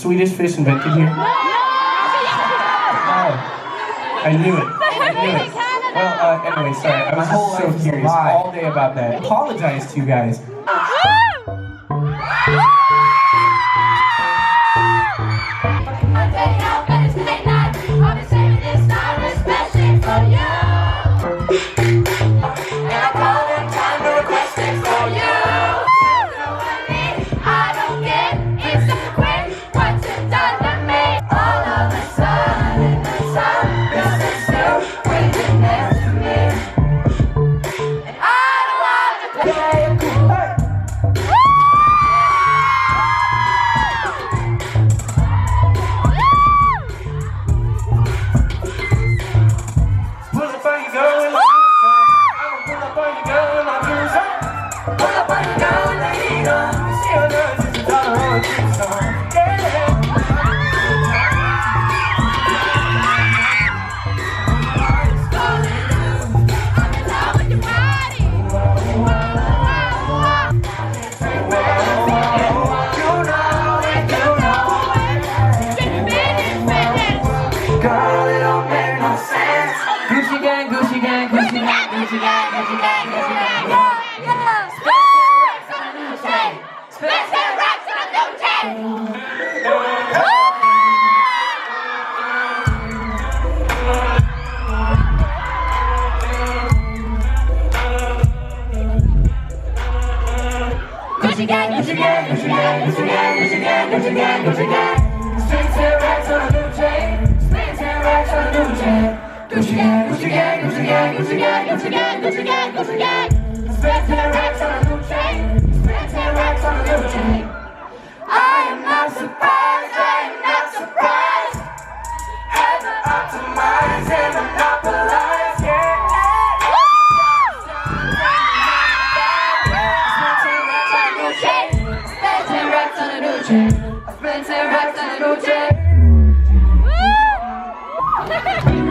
Swedish fish invented here? No! I knew it. Well, anyway, sorry. I was just so curious all day about that. I apologize to you guys.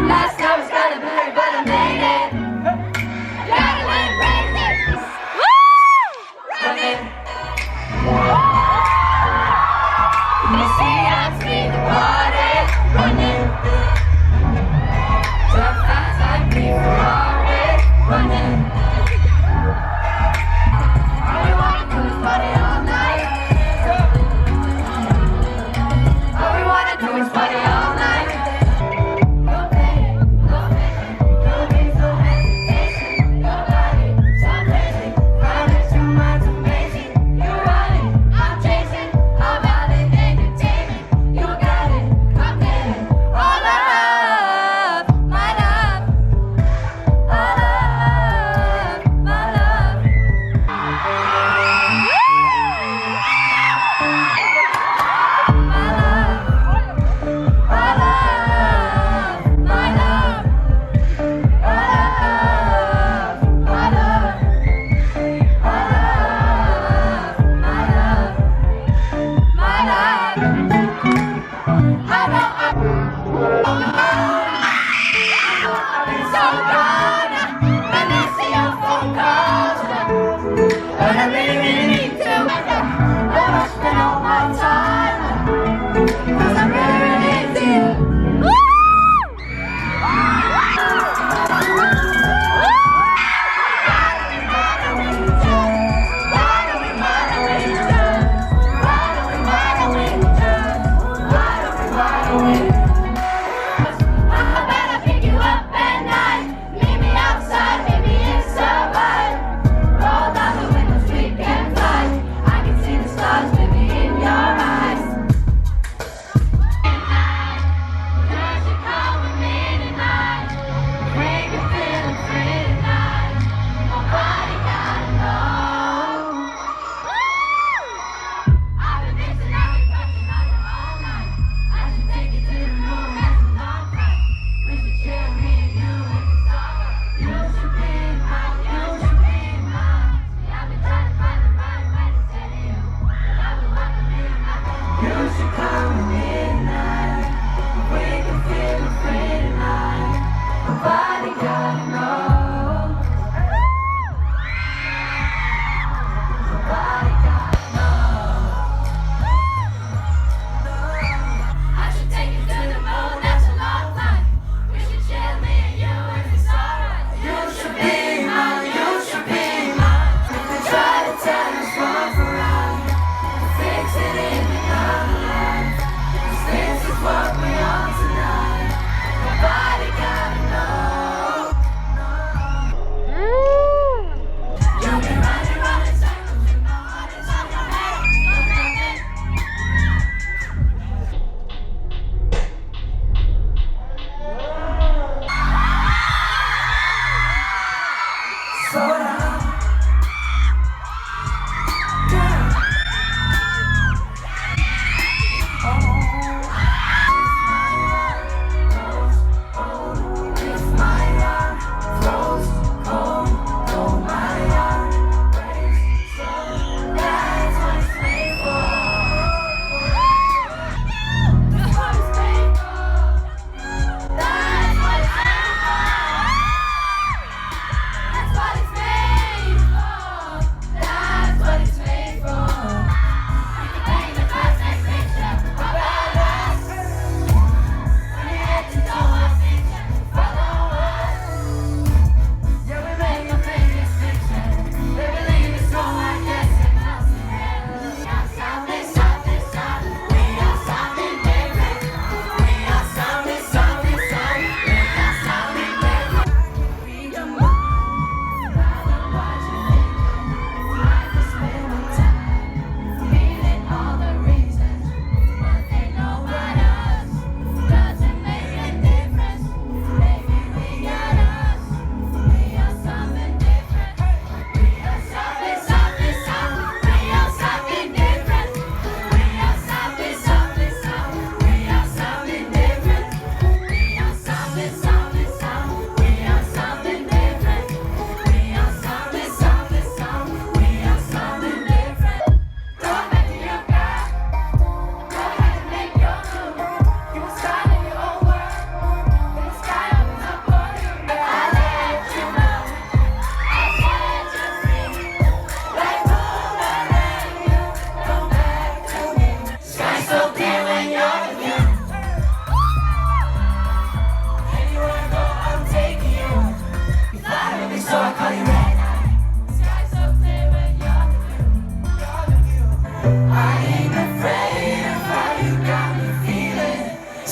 Last time was kinda blurry, but I made it. Gotta win races. Woo! Running.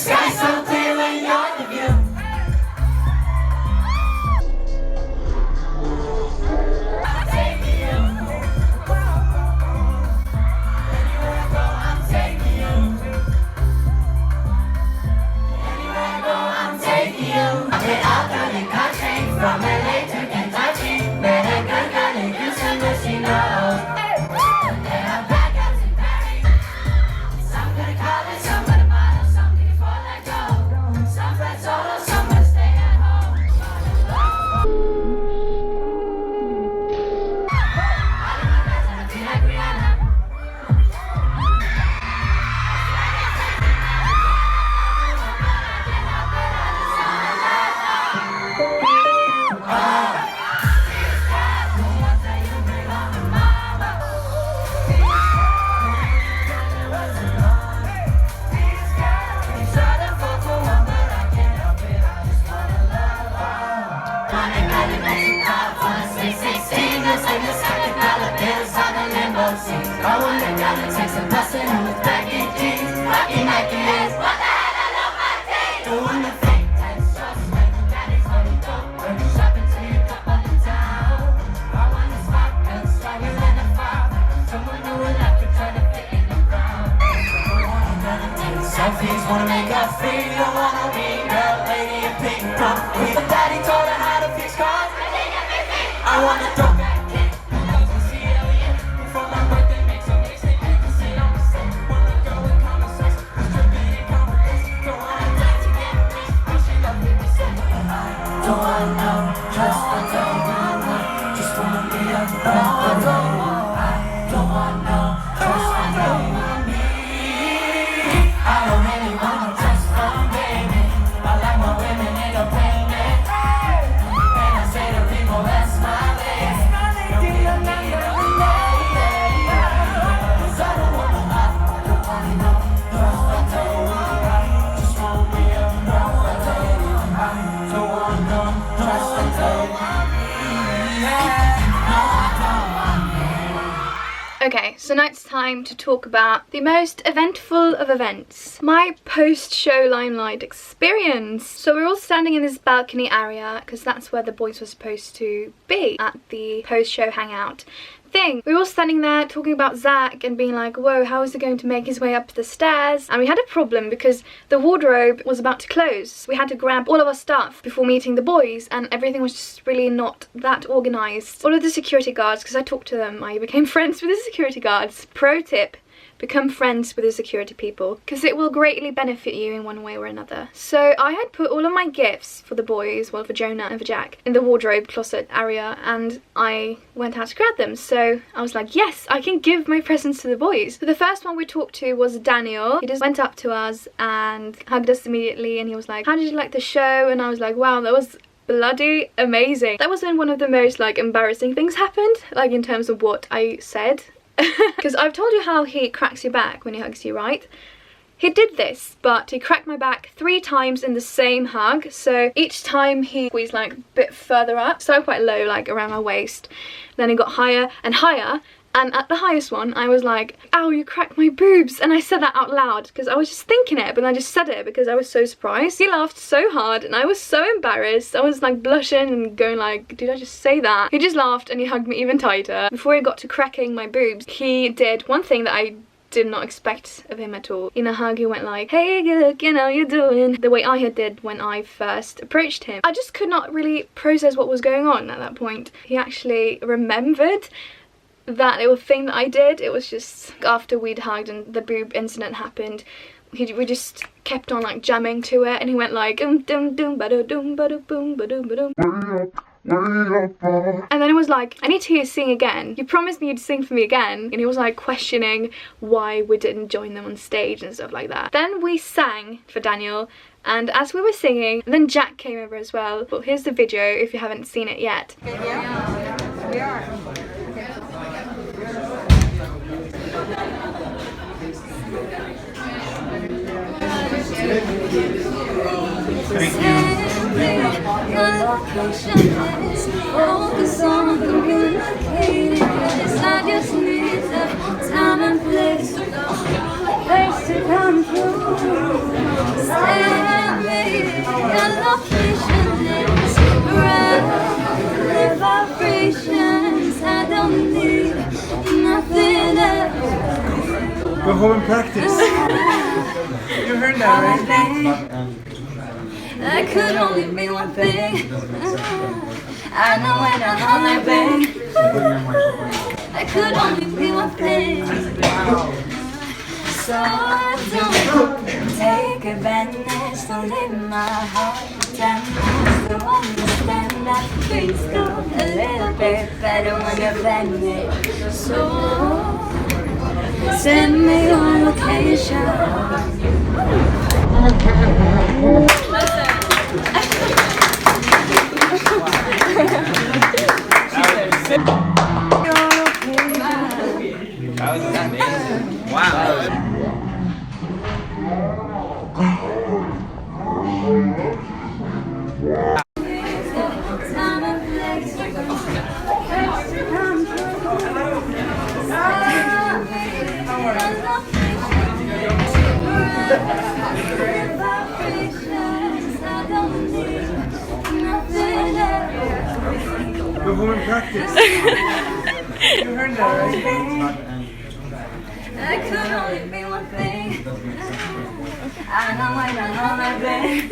sky's so clear when you're the view. I'm taking you. Anywhere I go, I'm taking you. Anywhere I go, I'm taking you. I've been out on the country from LA to Kentucky. Met a good girl in Houston, but she knows. There are bad guys in Paris. Some gonna call it, some gonna model, some gonna fall like gold. Some fly solo, some gonna stay at home. I wanna gotta take some bustin' with baggy jeans, rockin' Nike is what the hell I love my team. Doing the fake test, just like the daddy's money dope. When you shopping till you got money down. I wanna spot and stronger than a father. Someone who will have to try to fit in the crowd. Someone gonna take selfies, wanna make her free. Don't wanna be girl, lady in pink, prom queen. But daddy told her how to fix cars. I wanna throw back kick. See Elin before my birthday. Don't want no trust, I don't want no. Just wanna be a brother. I don't want no trust, I don't want me. I don't really want no trust from baby. I like my women independent. And I say to people, that's my lady. Don't be a nigga, cause I don't want no I don't want no trust, I don't want no. Just wanna be a brother. I don't want no trust, I don't want me. No, I don't want me. Okay, so now it's time to talk about the most eventful of events. My post-show Limelight experience. So we're all standing in this balcony area because that's where the boys were supposed to be at the post-show hangout thing. We were all standing there talking about Zach and being like, whoa, how is he going to make his way up the stairs? And we had a problem because the wardrobe was about to close. We had to grab all of our stuff before meeting the boys and everything was just really not that organised. All of the security guards, because I talked to them, I became friends with the security guards. Pro tip, become friends with the security people because it will greatly benefit you in one way or another. So I had put all of my gifts for the boys, well for Jonah and for Jack, in the wardrobe closet area and I went out to grab them. So I was like, yes, I can give my presents to the boys. So the first one we talked to was Daniel. He just went up to us and hugged us immediately and he was like, how did you like the show? And I was like, wow, that was bloody amazing. That was when one of the most like embarrassing things happened, like in terms of what I said. Because I've told you how he cracks your back when he hugs you, right? He did this, but he cracked my back 3 times in the same hug. So each time he squeezed like a bit further up, so quite low, like around my waist. Then he got higher and higher. And at the highest one, I was like, ow, you cracked my boobs. And I said that out loud because I was just thinking it, but I just said it because I was so surprised. He laughed so hard and I was so embarrassed. I was like blushing and going like, did I just say that? He just laughed and he hugged me even tighter. Before he got to cracking my boobs, he did one thing that I did not expect of him at all. In a hug, he went like, hey, good looking, how you doing? The way I had did when I first approached him. I just could not really process what was going on at that point. He actually remembered that little thing that I did. It was just after we'd hugged and the boob incident happened, we just kept on like jamming to it and he went like dum dum ba dum ba boom ba dum ba dum. And then it was like, I need to hear you sing again. You promised me you'd sing for me again. And he was like questioning why we didn't join them on stage and stuff like that. Then we sang for Daniel. And as we were singing, then Jack came over as well. But here's the video if you haven't seen it yet. Yeah, we are. Focus on communicating. I just need time and place to come through. home and practice. You heard that, right? There could only be one thing. I know when I'm on that bed. There could only be one thing. So don't take advantage. Don't leave my heart damaged. Don't understand that things go a little bit better when you're planning. So send me on location. That was amazing. Wow. Go home and practice. You heard that, right? There could only be one thing. I know when I'm on my bed.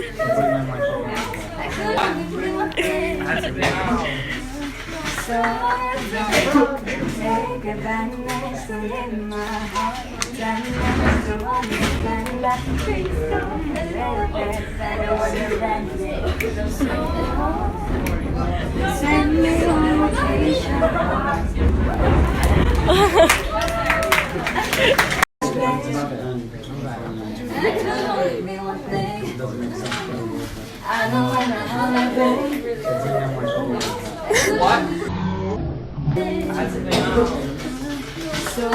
There could only be one thing. So don't take advantage. Don't leave my heart damaged. Don't understand that things go a little bit better when you're planning. So send me on location. There could only be one thing. I know when I'm on my bed. What? So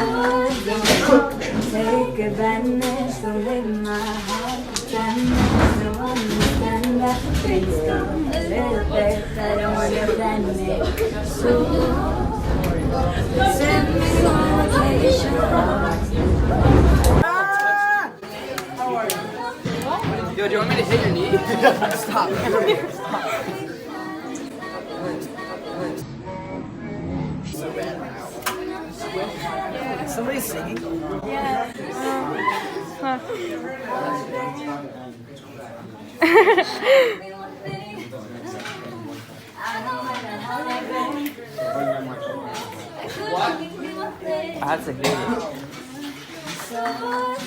don't take advantage. Don't leave my heart damaged. Don't understand that things go a little bit better when you're planning. So send me on location. Yo, do you want me to hit your knee? Stop. So bad. Somebody's singing? Yeah. What? That's a good one. So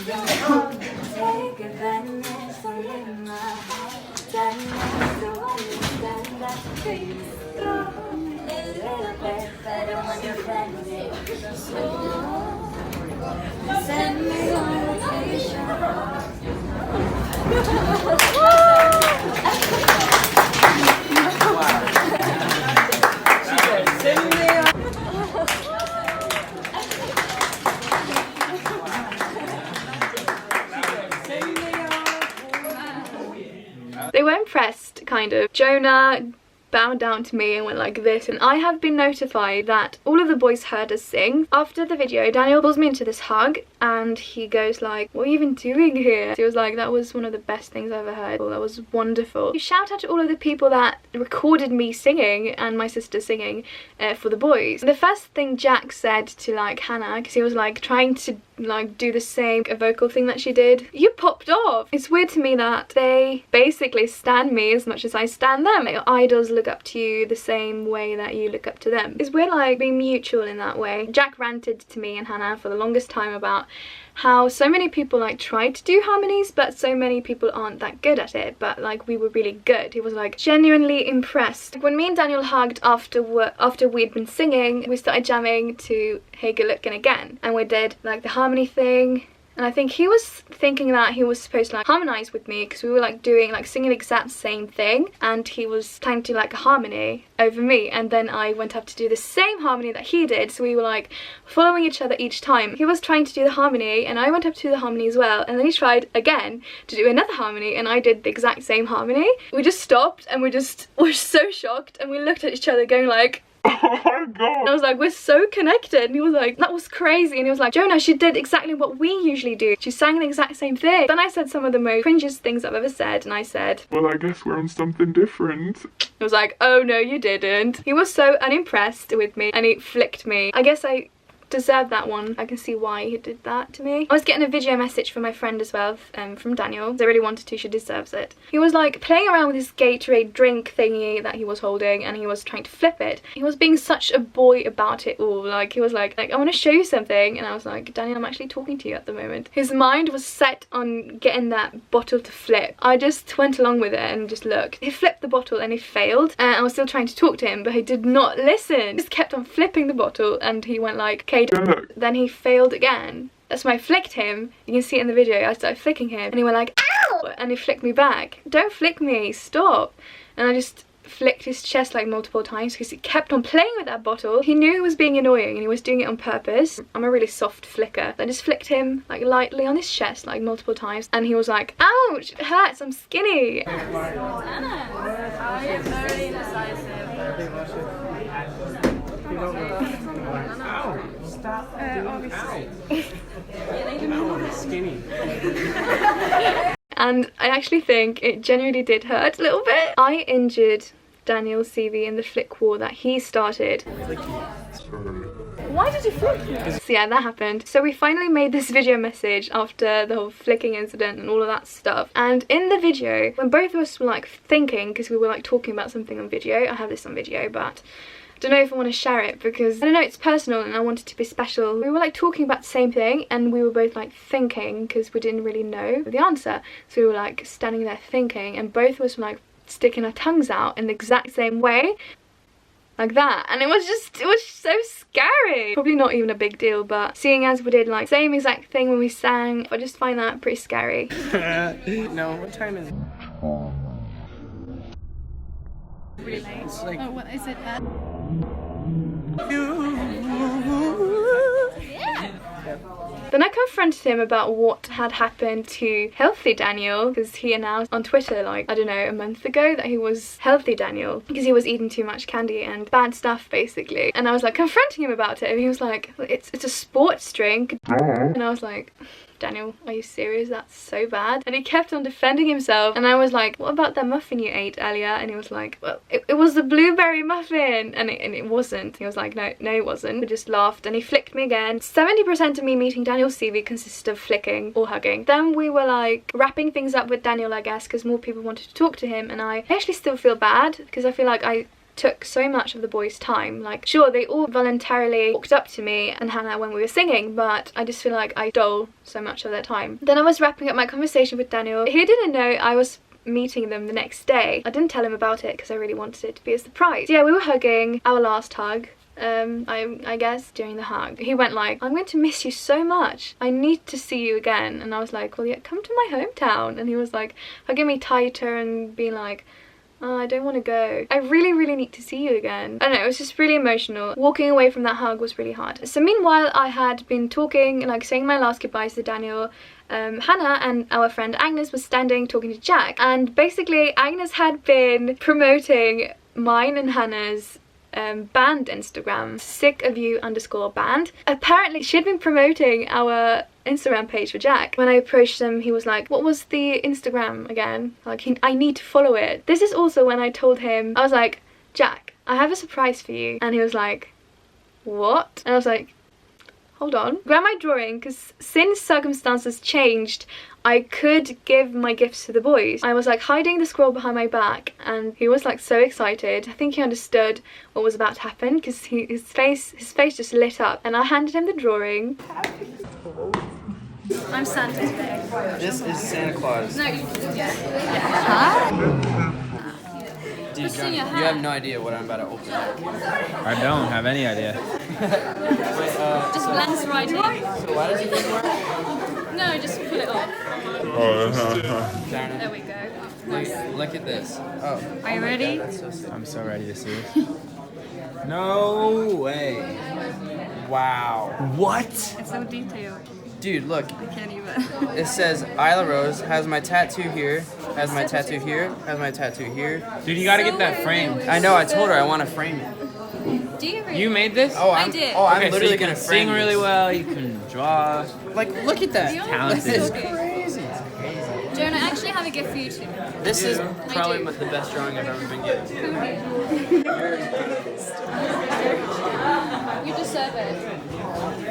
don't take advantage. Don't leave my heart damaged. Don't understand that things go a little bit better when you're planning. So send me on location. They were impressed, kind of. Jonah bowed down to me and went like this, and I have been notified that all of the boys heard us sing. After the video, Daniel pulls me into this hug and he goes like, "What are you even doing here?" He was like, "That was one of the best things I've ever heard. Well, that was wonderful." You shout out to all of the people that recorded me singing and my sister singing for the boys. The first thing Jack said to like Hannah, because he was like trying to like do the same vocal thing that she did, "You popped off." It's weird to me that they basically stan me as much as I stan them. Like, your idols look up to you the same way that you look up to them. It's weird like being mutual in that way. Jack ranted to me and Hannah for the longest time about how so many people like try to do harmonies but so many people aren't that good at it, but like we were really good. He was like genuinely impressed. When me and Daniel hugged after we'd been singing, we started jamming to Hey Good Lookin' Again, and we did like the harmony thing. And I think he was thinking that he was supposed to like harmonize with me because we were like doing like singing the exact same thing, and he was trying to do like a harmony over me, and then I went up to do the same harmony that he did, so we were like following each other each time. He was trying to do the harmony and I went up to do the harmony as well, and then he tried again to do another harmony and I did the exact same harmony. We just stopped and we're so shocked and we looked at each other going like, "Oh my god." And I was like, "We're so connected." And he was like, "That was crazy." And he was like, "Jonah, she did exactly what we usually do. She sang the exact same thing." Then I said some of the most cringiest things I've ever said, and I said, "Well, I guess we're on something different." He was like, "Oh no, you didn't." He was so unimpressed with me and he flicked me. I guess I deserve that one. I can see why he did that to me. I was getting a video message from my friend as well, from Daniel. I really wanted to, she deserves it. He was like playing around with his Gatorade drink thingy that he was holding, and he was trying to flip it. He was being such a boy about it all. Like he was like I want to show you something, and I was like, Daniel, I'm actually talking to you at the moment. His mind was set on getting that bottle to flip. I just went along with it and just looked. He flipped the bottle and he failed, and I was still trying to talk to him, but he did not listen. He just kept on flipping the bottle, and he went like, okay, then he failed again. That's when I flicked him. You can see it in the video. I started flicking him and he went like, ow! And he flicked me back. Don't flick me, stop. And I just flicked his chest like multiple times because he kept on playing with that bottle. He knew he was being annoying and he was doing it on purpose. I'm a really soft flicker. I just flicked him like lightly on his chest like multiple times, and he was like, ouch, it hurts, I'm skinny. Skinny. And I actually think it genuinely did hurt a little bit. I injured Daniel Seavey in the flick war that he started. Why did you flick me? So yeah, that happened. So we finally made this video message after the whole flicking incident and all of that stuff. And in the video, when both of us were like thinking, because we were like talking about something on video, I have this on video, but I don't know if I want to share it because I don't know, it's personal and I want it to be special. We were like talking about the same thing and we were both like thinking because we didn't really know the answer. So we were like standing there thinking, and both of us were like sticking our tongues out in the exact same way. Like that, and it was so scary. Probably not even a big deal, but seeing as we did like same exact thing when we sang, I just find that pretty scary. No, what time is it? Really late. It's like, oh, what is it then? Then I confronted him about what had happened to Healthy Daniel, because he announced on Twitter like, I don't know, a month ago that he was Healthy Daniel because he was eating too much candy and bad stuff basically. And I was like confronting him about it, and he was like, it's a sports drink. And I was like, Daniel, are you serious? That's so bad. And he kept on defending himself, and I was like, what about that muffin you ate earlier? And he was like, well, it was the blueberry muffin, and it wasn't. He was like, no it wasn't. We just laughed, and he flicked me again. 70% of me meeting Daniel Seavey consisted of flicking or hugging. Then we were like wrapping things up with Daniel, I guess, because more people wanted to talk to him, and I actually still feel bad because I feel like I took so much of the boys' time. Like, sure, they all voluntarily walked up to me and Hannah when we were singing, but I just feel like I stole so much of their time. Then I was wrapping up my conversation with Daniel. He didn't know I was meeting them the next day. I didn't tell him about it because I really wanted it to be a surprise. Yeah, we were hugging, our last hug. I guess during the hug he went like, I'm going to miss you so much, I need to see you again. And I was like, well yeah, come to my hometown. And he was like hugging me tighter and being like, oh, I don't want to go. I really need to see you again. I don't know, it was just really emotional. Walking away from that hug was really hard. So meanwhile, I had been talking, like saying my last goodbyes to Daniel. Hannah and our friend Agnes was standing talking to Jack, and basically Agnes had been promoting mine and Hannah's band Instagram, sickofyou_band. Apparently she had been promoting our Instagram page for Jack. When I approached him, he was like, what was the Instagram again? Like, I need to follow it. This is also when I told him, I was like, Jack, I have a surprise for you. And he was like, what? And I was like, hold on. Grab my drawing, because since circumstances changed, I could give my gifts to the boys. I was like hiding the scroll behind my back, and he was like so excited. I think he understood what was about to happen because his face just lit up, and I handed him the drawing. I'm Santa today. This is Santa Claus. No, yeah. Huh? Dude, What's in Jonah, your you hat? have no idea what I'm about to open up. I don't have any idea. Just blends right in. So why does it even work? No, just pull it off. Darn There it. we go. Look at this. Oh. Are you ready? That's so sick. I'm so ready to see it. No way. Wow. What? It's so detailed. Dude, look. I can't even. It says Isla Rose has my tattoo here, has my tattoo here, has my tattoo here. Dude, you gotta get that framed. I know, I told her I want to frame it. Do you really? You made this? Oh, I did. Oh, I'm Okay, so literally you gonna can frame sing really this. well, you can draw. Like, look at that. Talented. This is crazy. Jonah, I actually have a gift for you too. This is probably do. the best drawing I've ever been given. You deserve it.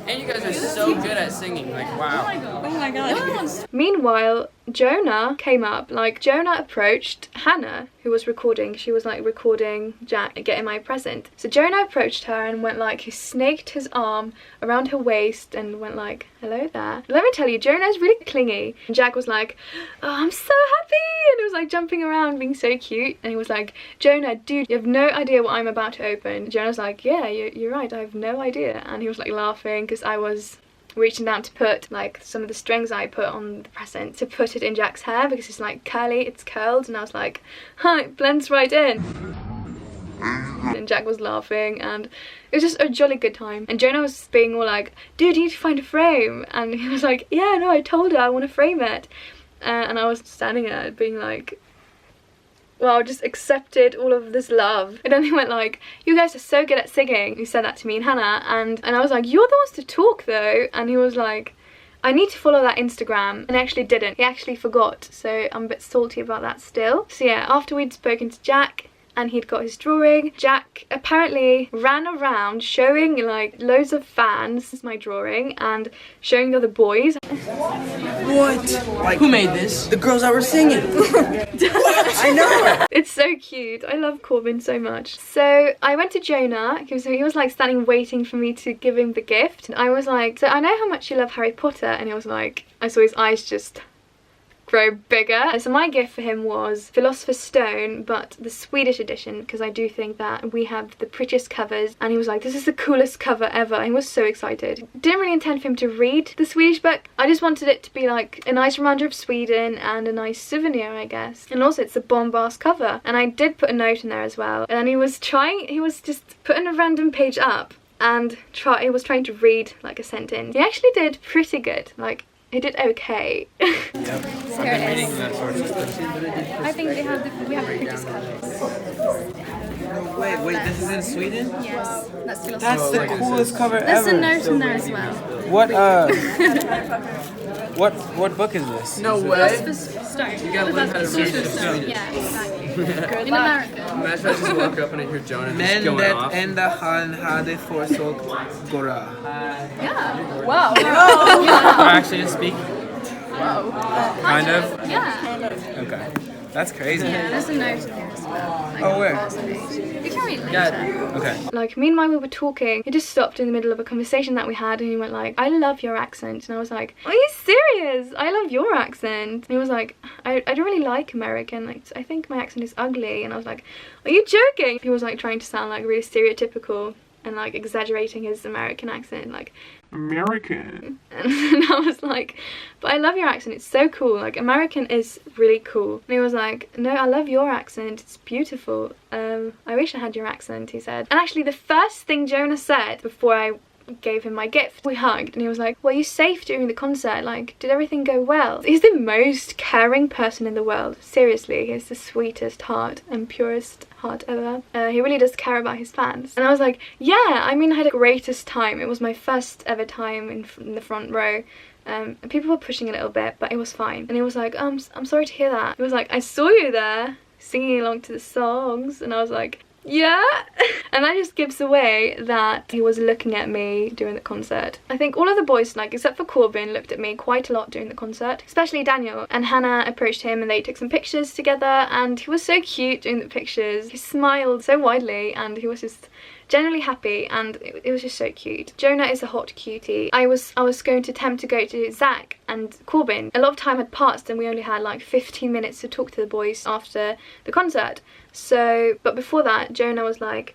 And you guys are so good at singing. Like, wow. Oh my god. Meanwhile, Jonah came up. Like, Jonah approached Hannah, who was recording. She was like recording Jack getting my present. So Jonah approached her and went like, he snaked his arm around her waist and went like, hello there. Let me tell you, Jonah's really clingy. And Jack was like, oh, I'm so happy. And he was like jumping around, being so cute. And he was like, Jonah, dude, you have no idea what I'm about to open. Jonah's like, yeah, you're right. I have no idea. And he was like laughing because I was reaching down to put like some of the strings I put on the present to put it in Jack's hair because it's like curly, it's curled, and I was like, huh, it blends right in. And Jack was laughing and it was just a jolly good time. And Jonah was being all like, dude, you need to find a frame. And he was like, yeah, no, I told her I want to frame it. And I was standing there being like, well, just accepted all of this love. And then he went like, you guys are so good at singing. He said that to me and Hannah, and I was like, you're the ones to talk though. And he was like, I need to follow that Instagram. And he actually didn't. He actually forgot. So I'm a bit salty about that still. So yeah, after we'd spoken to Jack and he'd got his drawing, Jack apparently ran around showing like loads of fans my drawing and showing the other boys. What? Like, who made this? The girls that were singing. I know. It's so cute. I love Corbin so much. So I went to Jonah because he was like standing waiting for me to give him the gift. And I was like, so I know how much you love Harry Potter. And he was like, I saw his eyes just grow bigger. So my gift for him was Philosopher's Stone, but the Swedish edition, because I do think that we have the prettiest covers. And he was like, this is the coolest cover ever. And he was so excited. Didn't really intend for him to read the Swedish book. I just wanted it to be like a nice reminder of Sweden and a nice souvenir, I guess. And also it's a bombast cover. And I did put a note in there as well. And he was just putting a random page up and he was trying to read like a sentence. He actually did pretty good. Like, he did okay. Yep. I've been reading that sort of stuff. I think we have the prettiest colours. Wait, this is in Sweden? Yes, that's philosophy. That's the coolest cover There's ever. a note in there as well. What book is this? No way. Philosopher's Stone. You gotta learn how to read Philosopher's this. Stone. Yeah, exactly. In America. Imagine if I just walk up and I hear Jonah just Men going det off. enda han hade försökt göra. Yeah. Wow. Actually, to speak. Wow. Kind of. Yeah. Okay. That's crazy. Yeah, there's a note in here as well. Like Oh, where? You can read it Yeah. later. Okay. Like, meanwhile we were talking, he just stopped in the middle of a conversation that we had and he went like, I love your accent. And I was like, are you serious? I love your accent. And he was like, I don't really like American. Like, I think my accent is ugly. And I was like, are you joking? He was like trying to sound like really stereotypical and like exaggerating his American accent, like American. and I was like, but I love your accent, it's so cool, like American is really cool. And he was like, no, I love your accent, it's beautiful. I wish I had your accent, he said. And actually the first thing Jonah said before I gave him my gift, we hugged, and he was like, were you safe during the concert? Like, did everything go well? He's the most caring person in the world. Seriously, he has the sweetest heart and purest heart ever. He really does care about his fans. And I was like, yeah, I mean, I had the greatest time. It was my first ever time in the front row. And people were pushing a little bit, but it was fine. And he was like, I'm sorry to hear that. He was like, I saw you there singing along to the songs. And I was like, yeah. And that just gives away that he was looking at me during the concert. I think all of the boys, like except for Corbin, looked at me quite a lot during the concert, especially Daniel. And Hannah approached him and they took some pictures together, and he was so cute during the pictures. He smiled so widely and he was just generally happy, and it was just so cute. Jonah is a hot cutie. I was going to attempt to go to Zach and Corbin. A lot of time had passed and we only had like 15 minutes to talk to the boys after the concert. So, but before that, Jonah was like,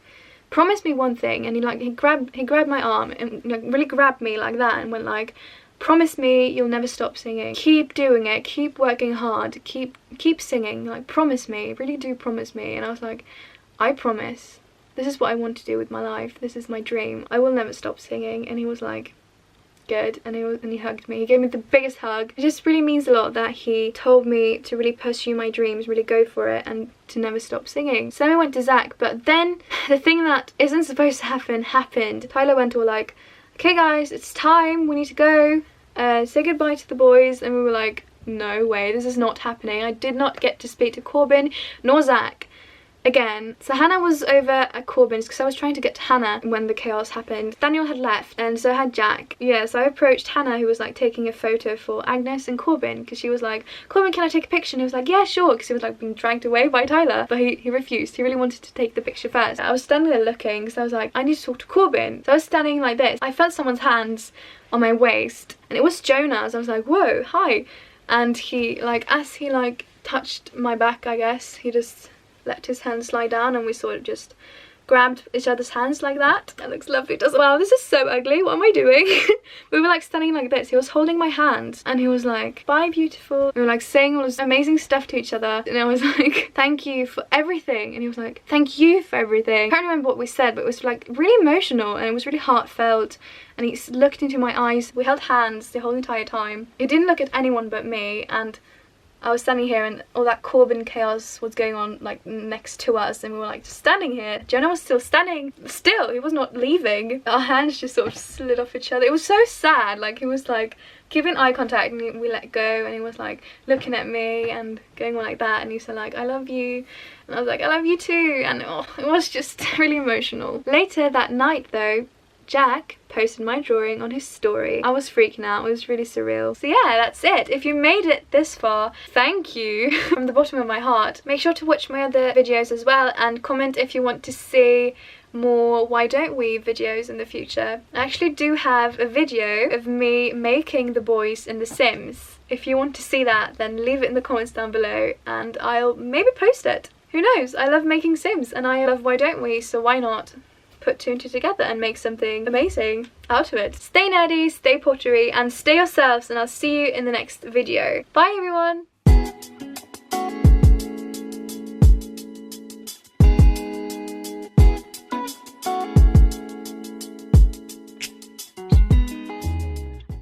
promise me one thing, and he grabbed my arm and like really grabbed me like that and went like, promise me you'll never stop singing. Keep doing it, keep working hard, keep singing, like promise me, really do promise me. And I was like, I promise. This is what I want to do with my life. This is my dream. I will never stop singing. And he was like, good. And he hugged me. He gave me the biggest hug. It just really means a lot that he told me to really pursue my dreams, really go for it, and to never stop singing. So then we went to Zach, but then the thing that isn't supposed to happen happened. Tyler went all like, okay guys, it's time, we need to go. Say goodbye to the boys. And we were like, no way, this is not happening. I did not get to speak to Corbin nor Zach. again. So Hannah was over at Corbyn's because I was trying to get to Hannah when the chaos happened. Daniel had left and so had Jack. Yeah, so I approached Hannah, who was like taking a photo for Agnes and Corbyn, because she was like, Corbyn, can I take a picture? And he was like, yeah, sure, because he was like being dragged away by Tyler. But he refused. He really wanted to take the picture first. I was standing there looking, so I was like, I need to talk to Corbyn. So I was standing like this. I felt someone's hands on my waist and it was Jonah's. I was like, whoa, hi. And he, like, as he like touched my back, I guess, he just let his hand slide down and we sort of just grabbed each other's hands like that. That looks lovely, doesn't it? Wow, this is so ugly. What am I doing? We were like standing like this. He was holding my hand and he was like, bye, beautiful. We were like saying all this amazing stuff to each other. And I was like, thank you for everything. And he was like, thank you for everything. I can't remember what we said, but it was like really emotional and it was really heartfelt. And he looked into my eyes. We held hands the whole entire time. He didn't look at anyone but me, and I was standing here and all that Corbyn chaos was going on like next to us, and we were like just standing here. Jonah was still standing still. He was not leaving. Our hands just sort of slid off each other. It was so sad. Like he was like keeping eye contact and we let go, and he was like looking at me and going on like that, and he said like, I love you. And I was like, I love you too. And oh, it was just really emotional. Later that night though, Jack posted my drawing on his story. I was freaking out. It was really surreal. So yeah, that's it. If you made it this far, thank you from the bottom of my heart. Make sure to watch my other videos as well and comment if you want to see more Why Don't We videos in the future. I actually do have a video of me making the boys in The Sims. If you want to see that, then leave it in the comments down below and I'll maybe post it. Who knows? I love making Sims and I love Why Don't We, so why not put two and two together and make something amazing out of it. Stay nerdy, stay pottery, and stay yourselves, and I'll see you in the next video. Bye everyone!